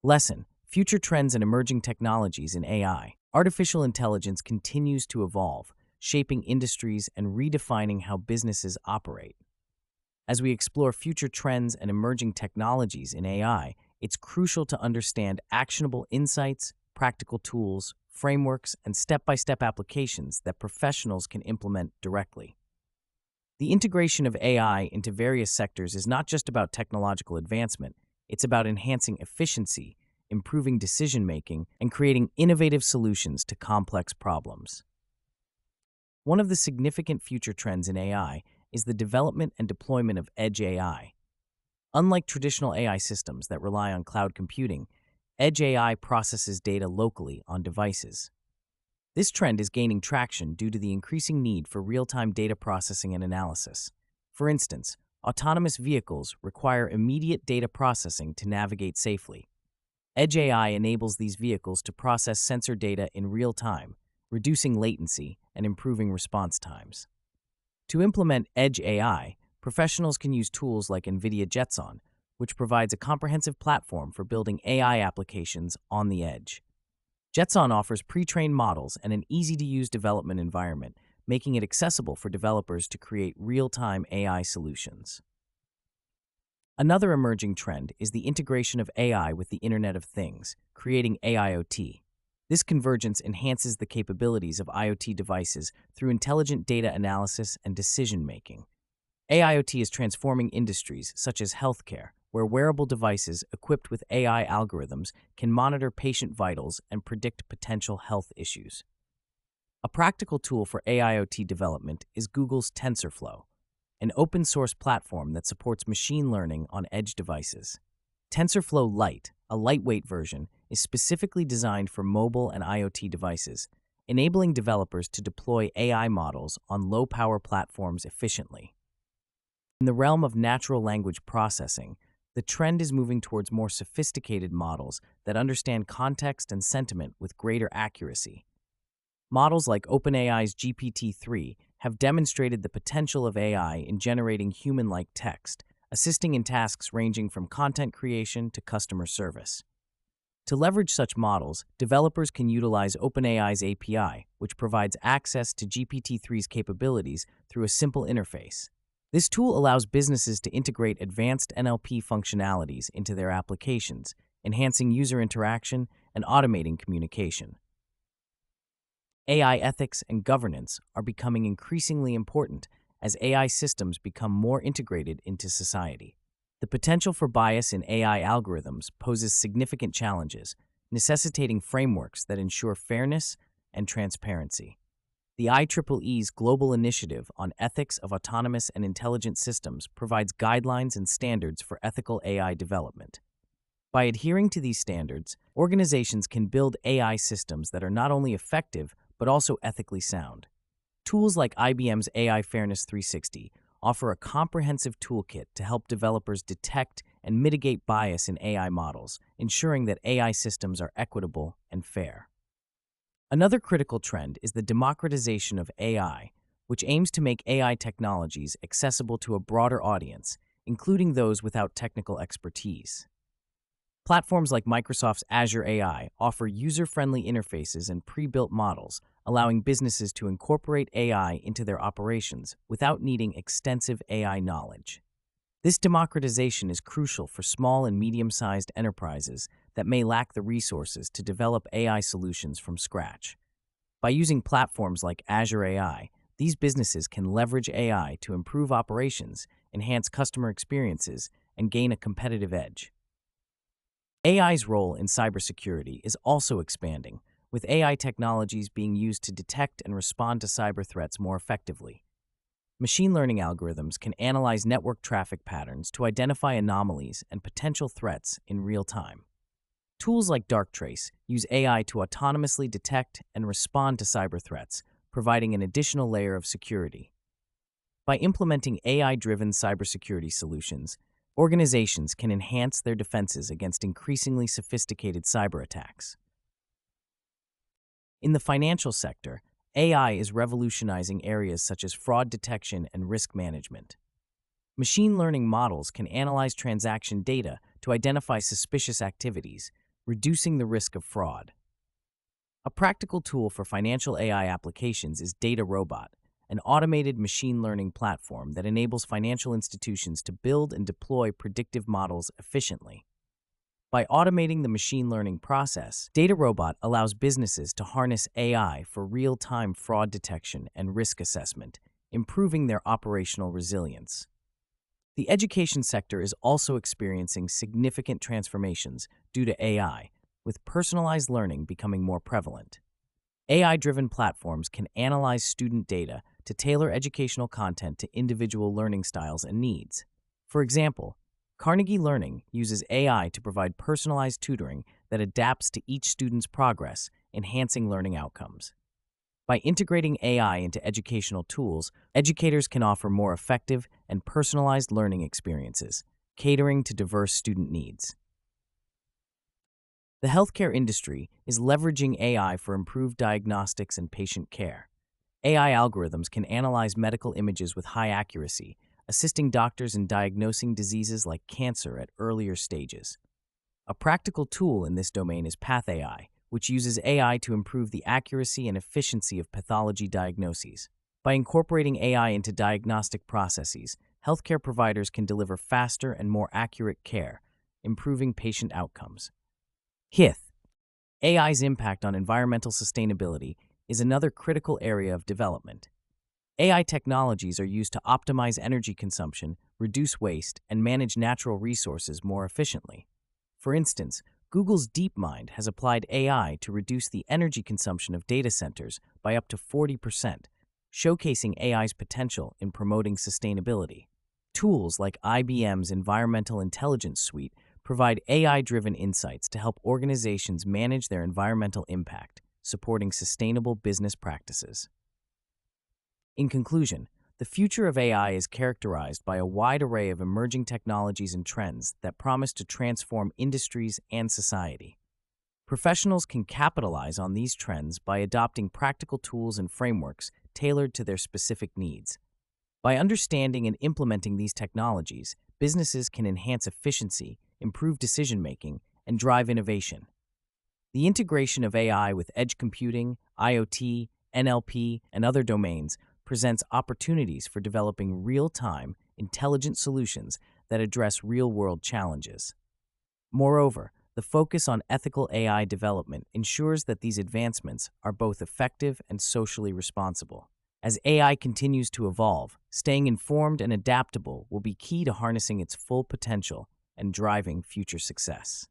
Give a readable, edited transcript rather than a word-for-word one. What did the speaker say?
Lesson: Future Trends and Emerging Technologies in AI. Artificial intelligence continues to evolve, shaping industries and redefining how businesses operate. As we explore future trends and emerging technologies in AI, it's crucial to understand actionable insights, practical tools, frameworks, and step-by-step applications that professionals can implement directly. The integration of AI into various sectors is not just about technological advancement, it's about enhancing efficiency, improving decision-making, and creating innovative solutions to complex problems. One of the significant future trends in AI is the development and deployment of edge AI. Unlike traditional AI systems that rely on cloud computing, edge AI processes data locally on devices. This trend is gaining traction due to the increasing need for real-time data processing and analysis. For instance, autonomous vehicles require immediate data processing to navigate safely. Edge AI enables these vehicles to process sensor data in real time, reducing latency and improving response times. To implement edge AI, professionals can use tools like NVIDIA Jetson, which provides a comprehensive platform for building AI applications on the edge. Jetson offers pre-trained models and an easy-to-use development environment, making it accessible for developers to create real-time AI solutions. Another emerging trend is the integration of AI with the Internet of Things, creating AIoT. This convergence enhances the capabilities of IoT devices through intelligent data analysis and decision-making. AIoT is transforming industries such as healthcare, where wearable devices equipped with AI algorithms can monitor patient vitals and predict potential health issues. A practical tool for AIoT development is Google's TensorFlow, an open-source platform that supports machine learning on edge devices. TensorFlow Lite, a lightweight version, is specifically designed for mobile and IoT devices, enabling developers to deploy AI models on low-power platforms efficiently. In the realm of natural language processing, the trend is moving towards more sophisticated models that understand context and sentiment with greater accuracy. Models like OpenAI's GPT-3 have demonstrated the potential of AI in generating human-like text, assisting in tasks ranging from content creation to customer service. To leverage such models, developers can utilize OpenAI's API, which provides access to GPT-3's capabilities through a simple interface. This tool allows businesses to integrate advanced NLP functionalities into their applications, enhancing user interaction and automating communication. AI ethics and governance are becoming increasingly important as AI systems become more integrated into society. The potential for bias in AI algorithms poses significant challenges, necessitating frameworks that ensure fairness and transparency. The IEEE's Global Initiative on Ethics of Autonomous and Intelligent Systems provides guidelines and standards for ethical AI development. By adhering to these standards, organizations can build AI systems that are not only effective but also ethically sound. Tools like IBM's AI Fairness 360 offer a comprehensive toolkit to help developers detect and mitigate bias in AI models, ensuring that AI systems are equitable and fair. Another critical trend is the democratization of AI, which aims to make AI technologies accessible to a broader audience, including those without technical expertise. Platforms like Microsoft's Azure AI offer user-friendly interfaces and pre-built models, allowing businesses to incorporate AI into their operations without needing extensive AI knowledge. This democratization is crucial for small and medium-sized enterprises that may lack the resources to develop AI solutions from scratch. By using platforms like Azure AI, these businesses can leverage AI to improve operations, enhance customer experiences, and gain a competitive edge. AI's role in cybersecurity is also expanding, with AI technologies being used to detect and respond to cyber threats more effectively. Machine learning algorithms can analyze network traffic patterns to identify anomalies and potential threats in real time. Tools like Darktrace use AI to autonomously detect and respond to cyber threats, providing an additional layer of security. By implementing AI-driven cybersecurity solutions, organizations can enhance their defenses against increasingly sophisticated cyber attacks. In the financial sector, AI is revolutionizing areas such as fraud detection and risk management. Machine learning models can analyze transaction data to identify suspicious activities, reducing the risk of fraud. A practical tool for financial AI applications is Data Robot, an automated machine learning platform that enables financial institutions to build and deploy predictive models efficiently. By automating the machine learning process, Data Robot allows businesses to harness AI for real-time fraud detection and risk assessment, improving their operational resilience. The education sector is also experiencing significant transformations due to AI, with personalized learning becoming more prevalent. AI-driven platforms can analyze student data to tailor educational content to individual learning styles and needs. For example, Carnegie Learning uses AI to provide personalized tutoring that adapts to each student's progress, enhancing learning outcomes. By integrating AI into educational tools, educators can offer more effective and personalized learning experiences, catering to diverse student needs. The healthcare industry is leveraging AI for improved diagnostics and patient care. AI algorithms can analyze medical images with high accuracy, assisting doctors in diagnosing diseases like cancer at earlier stages. A practical tool in this domain is PathAI, which uses AI to improve the accuracy and efficiency of pathology diagnoses. By incorporating AI into diagnostic processes, healthcare providers can deliver faster and more accurate care, improving patient outcomes. HITH, AI's impact on environmental sustainability, is another critical area of development. AI technologies are used to optimize energy consumption, reduce waste, and manage natural resources more efficiently. For instance, Google's DeepMind has applied AI to reduce the energy consumption of data centers by up to 40%, showcasing AI's potential in promoting sustainability. Tools like IBM's Environmental Intelligence Suite provide AI-driven insights to help organizations manage their environmental impact, supporting sustainable business practices. In conclusion, the future of AI is characterized by a wide array of emerging technologies and trends that promise to transform industries and society. Professionals can capitalize on these trends by adopting practical tools and frameworks tailored to their specific needs. By understanding and implementing these technologies, businesses can enhance efficiency, improve decision-making, and drive innovation. The integration of AI with edge computing, IoT, NLP, and other domains presents opportunities for developing real-time, intelligent solutions that address real-world challenges. Moreover, the focus on ethical AI development ensures that these advancements are both effective and socially responsible. As AI continues to evolve, staying informed and adaptable will be key to harnessing its full potential and driving future success.